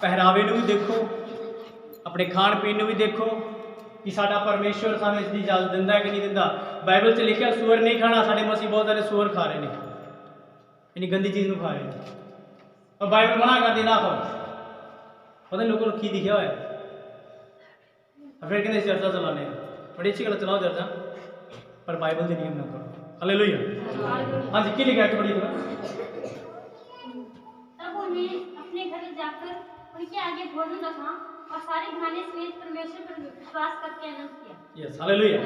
ਪਹਿਰਾਵੇ ਨੂੰ ਵੀ ਦੇਖੋ, ਆਪਣੇ ਖਾਣ ਪੀਣ ਨੂੰ ਵੀ ਦੇਖੋ ਕਿ ਸਾਡਾ ਪਰਮੇਸ਼ਵਰ ਸਾਨੂੰ ਇਸ ਦੀ ਇਜਾਜ਼ਤ ਦਿੰਦਾ ਕਿ ਨਹੀਂ ਦਿੰਦਾ। ਬਾਈਬਲ 'ਚ ਲਿਖਿਆ ਸੂਅਰ ਨਹੀਂ ਖਾਣਾ। ਸਾਡੇ ਮਸੀਹ ਬਹੁਤ ਸਾਰੇ ਸੂਅਰ ਖਾ ਰਹੇ ਨੇ, ਇੰਨੀ ਗੰਦੀ ਚੀਜ਼ ਨੂੰ ਖਾ ਰਹੇ ਨੇ। ਪਰ ਬਾਈਬਲ ਮਨਾ ਕਰਦੀ ਨਾ ਖਾਓ। ਪਤਾ ਨਹੀਂ ਲੋਕਾਂ ਨੂੰ ਕੀ ਦਿਖਿਆ ਹੋਇਆ। ਫਿਰ ਕਹਿੰਦੇ ਚਰਚਾ ਚਲਾਉਂਦੇ ਆ। ਬੜੀ ਅੱਛੀ ਗੱਲ, ਚਲਾਓ ਚਰਚਾ, ਪਰ ਬਾਈਬਲ ਦੇ ਨਿਯਮ ਨਾ ਕਰੋ। ਹਾਲੇਲੂਇਆ। ਹਾਂਜੀ, ਕੀ ਲਿਖਿਆ ਬੜੀ तब उन्हें अपने घर जाकर उनके आगे भोजन रखा और सारे घराने समेत परमेश्वर पर विश्वास करके आनंद किया। Yes, hallelujah.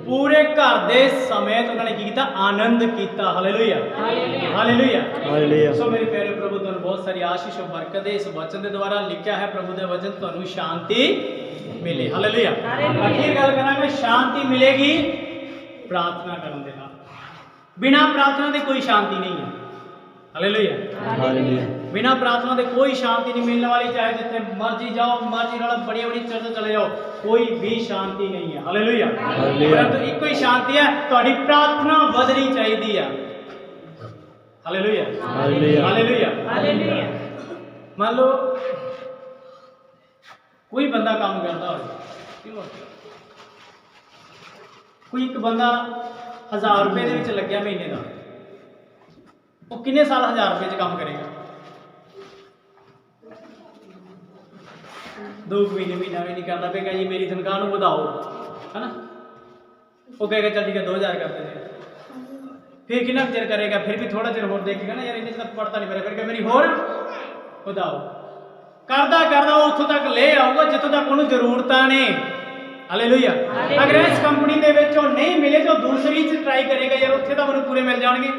ਪੂਰੇ ਘਰ ਦੇ ਸਮੇਤ ਉਹਨਾਂ ਨੇ ਕੀ ਕੀਤਾ? ਆਨੰਦ ਕੀਤਾ। Hallelujah hallelujah hallelujah. ਸੋ ਮੇਰੇ ਪਿਆਰੇ ਪ੍ਰਭੂ, ਤੁਹਾਨੂੰ ਬਹੁਤ ਸਾਰੀ ਆਸ਼ੀਸ਼ ਔਰ ਬਰਕਤ ਦੇ। ਇਸ ਵਚਨ ਦੇ ਦੁਆਰਾ ਲਿਖਿਆ ਹੈ ਪ੍ਰਭੂ ਦੇ ਵਚਨ, ਤੁਹਾਨੂੰ ਸ਼ਾਂਤੀ ਮਿਲੇ। ਹਾਲੇਲੂਇਆ। ਅਖੀਰ ਗੱਲ ਕਰਾਂਗੇ, ਸ਼ਾਂਤੀ ਮਿਲੇਗੀ ਪ੍ਰਾਰਥਨਾ ਕਰਨ ਦੇ ਨਾਲ। ਬਿਨਾਂ ਪ੍ਰਾਰਥਨਾ ਦੇ ਕੋਈ ਸ਼ਾਂਤੀ ਨਹੀਂ ਹੈ। Hallelujah hallelujah. ਬਿਨਾਂ ਪ੍ਰਾਰਥਨਾ ਦੇ ਕੋਈ ਸ਼ਾਂਤੀ ਨਹੀਂ ਮਿਲਣ ਵਾਲੀ। ਚਾਹੇ ਜਿੱਥੇ ਮਰਜੀ ਜਾਓ, ਮਰਜੀ ਨਾਲ ਬੜੀਆਂ ਬੜੀਆਂ ਚਰਚਾਂ ਚਲੇ ਜਾਓ, ਕੋਈ ਵੀ ਸ਼ਾਂਤੀ ਨਹੀਂ ਹੈ। ਹਾਲੇਲੂਇਆ। ਪਰੰਤੂ ਇੱਕੋ ਹੀ ਸ਼ਾਂਤੀ ਹੈ, ਤੁਹਾਡੀ ਪ੍ਰਾਰਥਨਾ ਵਧਣੀ ਚਾਹੀਦੀ ਆ। Hallelujah hallelujah hallelujah. ਮੰਨ ਲਓ ਕੋਈ ਬੰਦਾ ਕੰਮ ਕਰਦਾ ਹੋਵੇ, ਕੋਈ ਇੱਕ ਬੰਦਾ 1000 ਰੁਪਏ ਦੇ ਵਿੱਚ ਲੱਗਿਆ ਮਹੀਨੇ ਦਾ, ਉਹ ਕਿੰਨੇ ਸਾਲ 1000 ਰੁਪਏ 'ਚ ਕੰਮ ਕਰੇਗਾ? 2 ਮਹੀਨੇ, ਮਹੀਨਾ ਵੀ ਨਹੀਂ ਕਰਦਾ। ਪਏਗਾ ਜੀ ਮੇਰੀ ਤਨਖਾਹ ਨੂੰ ਵਧਾਓ, ਹੈਨਾ। ਉਹ ਕਹੇਗਾ ਚੱਲ ਠੀਕ ਹੈ 2000 ਕਰਦੇ ਨੇ। ਫਿਰ ਕਿੰਨਾ ਚਿਰ ਕਰੇਗਾ? ਫਿਰ ਵੀ ਥੋੜਾ ਚਿਰ ਹੋਰ ਦੇਖੇਗਾ ਨਾ, ਯਾਰ ਇੰਨੇ ਚਿਰ ਪੜਤਾ ਨਹੀਂ, ਫਿਰ ਮੇਰੀ ਹੋਰ ਵਧਾਓ। ਕਰਦਾ ਕਰਦਾ ਉਹ ਉੱਥੋਂ ਤੱਕ ਲੈ ਆਊਗਾ ਜਿੱਥੋਂ ਤੱਕ ਉਹਨੂੰ ਜ਼ਰੂਰਤਾਂ ਨੇ। ਹਾਲੇਲੂਇਆ। ਅਗਰ ਇਸ ਕੰਪਨੀ ਦੇ ਵਿੱਚ ਉਹ ਨਹੀਂ ਮਿਲੇ ਤਾਂ ਦੂਸਰੀ 'ਚ ਟਰਾਈ ਕਰੇਗਾ, ਯਾਰ ਉੱਥੇ ਤਾਂ ਮੈਨੂੰ ਪੂਰੇ ਮਿਲ ਜਾਣਗੇ।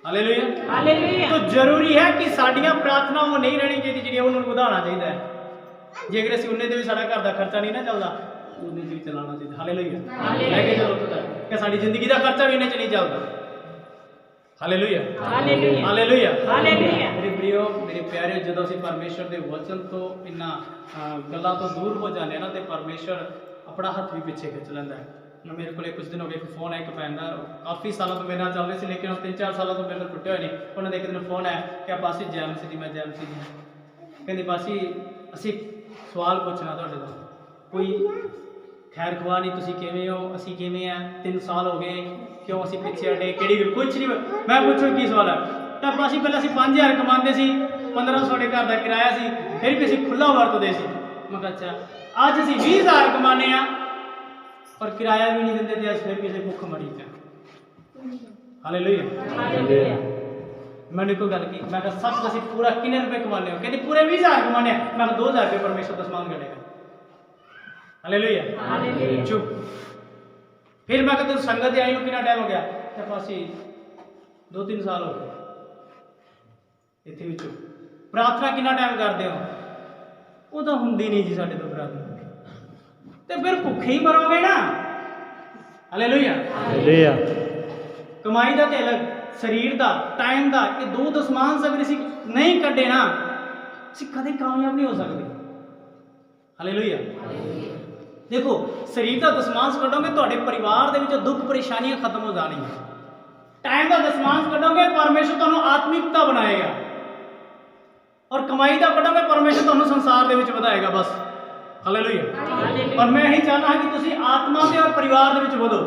Hallelujah hallelujah. ਤਾਂ ਜ਼ਰੂਰੀ ਹੈ ਕਿ ਸਾਡੀਆਂ ਪ੍ਰਾਰਥਨਾਵਾਂ ਨਹੀਂ ਰਹਿਣੀ ਚਾਹੀਦੀ, ਜਿਹੜੀਆਂ ਉਹਨੂੰ ਵਧਾਉਣਾ ਚਾਹੀਦਾ ਹੈ। ਜੇਕਰ ਅਸੀਂ ਉਹਨੇ ਦੇ ਵੀ ਸਾਡਾ ਘਰ ਦਾ ਖਰਚਾ ਨਹੀਂ ਨਾ ਚੱਲਦਾ, ਉਹਨੇ ਵੀ ਚਲਾਉਣਾ ਚਾਹੀਦਾ। ਹਾਲੇਲੂਇਆ। ਲੈ ਕੇ ਚਲੋ ਉੱਥੋਂ ਤੱਕ ਕਿ ਸਾਡੀ ਜ਼ਿੰਦਗੀ ਦਾ ਖਰਚਾ ਵੀ ਇਹਨੇ 'ਚ ਨਹੀਂ ਚੱਲਦਾ। Hallelujah hallelujah hallelujah hallelujah. ਮੇਰੇ ਪ੍ਰਿਓ, ਮੇਰੇ ਪਿਆਰੇ, ਜਦੋਂ ਅਸੀਂ ਪਰਮੇਸ਼ਵਰ ਦੇ ਵਚਨ ਤੋਂ ਇਹਨਾਂ ਗੱਲਾਂ ਤੋਂ ਦੂਰ ਹੋ ਜਾਂਦੇ ਹਾਂ ਨਾ, ਤੇ ਪਰਮੇਸ਼ਵਰ ਆਪਣਾ ਹੱਥ ਵੀ ਪਿੱਛੇ ਖਿੱਚ ਲੈਂਦਾ ਹੈ। ਮੇਰੇ ਕੋਲ ਕੁਝ ਦਿਨ ਹੋ ਗਏ ਇੱਕ ਫੋਨ ਆਇਆ, ਇੱਕ ਭੈਣ ਦਾ, ਕਾਫੀ ਸਾਲਾਂ ਤੋਂ ਮੇਰੇ ਨਾਲ ਚੱਲ ਰਹੇ ਸੀ, ਲੇਕਿਨ 3-4 ਸਾਲਾਂ ਤੋਂ ਮੇਰੇ ਨਾਲ ਟੁੱਟੇ ਹੋਏ ਨੇ। ਉਹਨਾਂ ਦੇ ਇੱਕ ਦਿਨ ਫੋਨ ਆਇਆ ਕਿ ਬਾਸੀ ਜੈਮਸੀ ਦੀ, ਮੈਂ ਜੈਮਸੀ ਦੀ। ਕਹਿੰਦੀ ਬਾਸੀ ਅਸੀਂ ਸਵਾਲ ਪੁੱਛਣਾ ਤੁਹਾਡੇ ਤੋਂ, ਕੋਈ ਖੈਰ ਖਵਾ ਨਹੀਂ, ਤੁਸੀਂ ਕਿਵੇਂ ਹੋ, ਅਸੀਂ ਕਿਵੇਂ ਆ, 3 ਸਾਲ ਹੋ ਗਏ, ਕਿਉਂ ਅਸੀਂ ਪਿੱਛੇ ਹਟੇ, ਕਿਹੜੀ ਕੁਛ ਨਹੀਂ। ਮੈਂ ਪੁੱਛੋ ਕੀ ਸਵਾਲ ਹੈ? ਤਾਂ ਬਾਸੀ ਪਹਿਲਾਂ ਅਸੀਂ 5000 ਕਮਾਉਂਦੇ ਸੀ, 1500 ਸਾਡੇ ਘਰ ਦਾ ਕਿਰਾਇਆ ਸੀ, ਫਿਰ ਵੀ ਅਸੀਂ ਖੁੱਲ੍ਹਾ ਵਰਤਦੇ ਸੀ। ਮੈਂ ਕਿਹਾ ਅੱਛਾ। ਅੱਜ ਅਸੀਂ 20000 ਕਮਾਉਂਦੇ ਹਾਂ ਪਰ ਕਿਰਾਇਆ ਵੀ ਨਹੀਂ ਦਿੰਦੇ, ਤੇ ਅੱਜ ਫਿਰ ਕਿਸੇ ਭੁੱਖ ਮਰੀ ਚ। Hallelujah hallelujah. मैंने कोई गल की, मैं कहा सच दसी पूरा कितने रुपए कमाने हो? कहती पूरे 20,000 कमाने। मैं कहा 2,000 रुपये परमेश्वर का समान करेगा। Hallelujah hallelujah. चुप। फिर मैं कहता संगत आई नु कितना टाइम हो गया? क्या पासी 2-3 साल हो गए इत्थे भी। चुप। प्रार्थना कितना टाइम करते हो? वो तो हुंदी नहीं जी साडे तो प्रार्थना, ते फिर भुखे ही मरोगे ना। Hallelujah hallelujah. कमाई दा ते अलग, शरीर का टाइम का, ये 2 दशमांश अगर असीं नहीं कड्डे ना, असीं कदे कामयाब नहीं हो सकते। हालेलुया। देखो शरीर का दशमांश कड्डोगे तुहाडे परिवार दे विच दुख परेशानियां खत्म हो जाणीआं। टाइम का दशमांश कड्डोगे परमेश्वर तुहानूं आत्मिकता बनाएगा, और कमाई का कड्डोगे परमेश्वर तुहानूं संसार दे विच वधाएगा। बस हालेलुया। पर मैं यही चाहना है कि तुसीं आत्मा दे और परिवार दे विच वधो।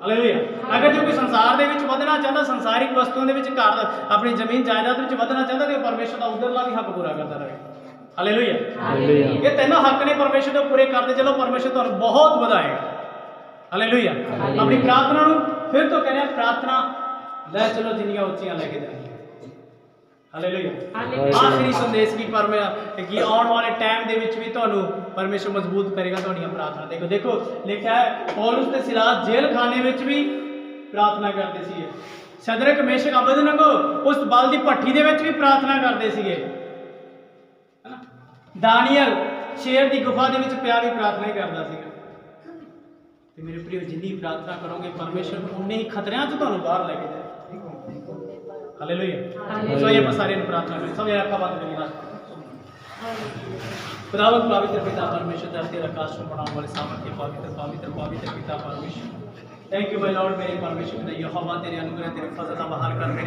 हालेलुया। अगर जो कोई संसार दे विच वधना चाहता, संसारिक वस्तुओं दे विच घर अपनी जमीन जायदाद विच वधना चाहता, तो परमेश्वर का उधरला भी हक पूरा करता रहे। Hallelujah hallelujah. ये तीनों हक ने परमेश्वर को पूरे करते चलो, परमेश्वर तुहानूं बहुत वधाएगा। हालेलुया। अपनी प्रार्थना नूं फिर तो कह रहा, प्रार्थना ਲੈ ਚਲੋ ਜਿੰਨੀਆਂ ਉੱਚੀਆਂ ਲੈ ਕੇ ਜਾਣੀਆਂ। ਹਾਲੇਲੂਇਆ। ਹਾਲੇਲੂਇਆ। ਆਖਰੀ ਸੰਦੇਸ਼ ਕੀ ਕਿ ਆਉਣ ਵਾਲੇ ਟਾਈਮ ਦੇ ਵਿੱਚ ਵੀ ਤੁਹਾਨੂੰ ਪਰਮੇਸ਼ਰ ਮਜ਼ਬੂਤ ਕਰੇਗਾ ਤੁਹਾਡੀਆਂ ਪ੍ਰਾਰਥਨਾ। ਦੇਖੋ ਲਿਖਿਆ ਹੈ ਪੌਲੁਸ ਤੇ ਸਿਲਾਸ ਜੇਲ੍ਹ ਖਾਨੇ ਵਿੱਚ ਵੀ ਪ੍ਰਾਰਥਨਾ ਕਰਦੇ ਸੀਗੇ। ਸ਼ਦਰਕ ਮੇਸ਼ਕ ਅਬਦਨਗੋ ਉਸ ਬਲ ਦੀ ਭੱਠੀ ਦੇ ਵਿੱਚ ਵੀ ਪ੍ਰਾਰਥਨਾ ਕਰਦੇ ਸੀਗੇ। ਦਾਨੀਅਲ ਸ਼ੇਰ ਦੀ ਗੁਫਾ ਦੇ ਵਿੱਚ ਪਿਆ ਵੀ ਪ੍ਰਾਰਥਨਾ ਹੀ ਕਰਦਾ ਸੀਗਾ। ਤੇ ਮੇਰੇ ਪ੍ਰਿਯੋ ਜਿੰਨੀ ਪ੍ਰਾਰਥਨਾ ਕਰੋਗੇ ਪਰਮੇਸ਼ਰ ਉਨੇ ਹੀ ਖਤਰਿਆਂ ਤੋਂ ਤੁਹਾਨੂੰ ਬਾਹਰ ਲੈ ਕੇ ਜਾਏ। ਹਾਲੇਲੂਇਆ। ਸੋ ਇਹ ਆਪਾਂ ਸਾਰਿਆਂ ਨੂੰ ਪ੍ਰਾਰਥਨਾ ਕਰੀਏ। ਸਭ ਅੱਖਾਂ ਬੰਦ ਕਰੀਏ। खुदावंत पवित्र पिता परमेश्वर धरती और आकाश को बनाने वाले सामर्थ्य पवित्र पिता परमेश्वर, थैंक यू माय लॉर्ड मेरे परमेश्वर यहोवा तेरे अनुग्रह तेरे फजल का बाहर करने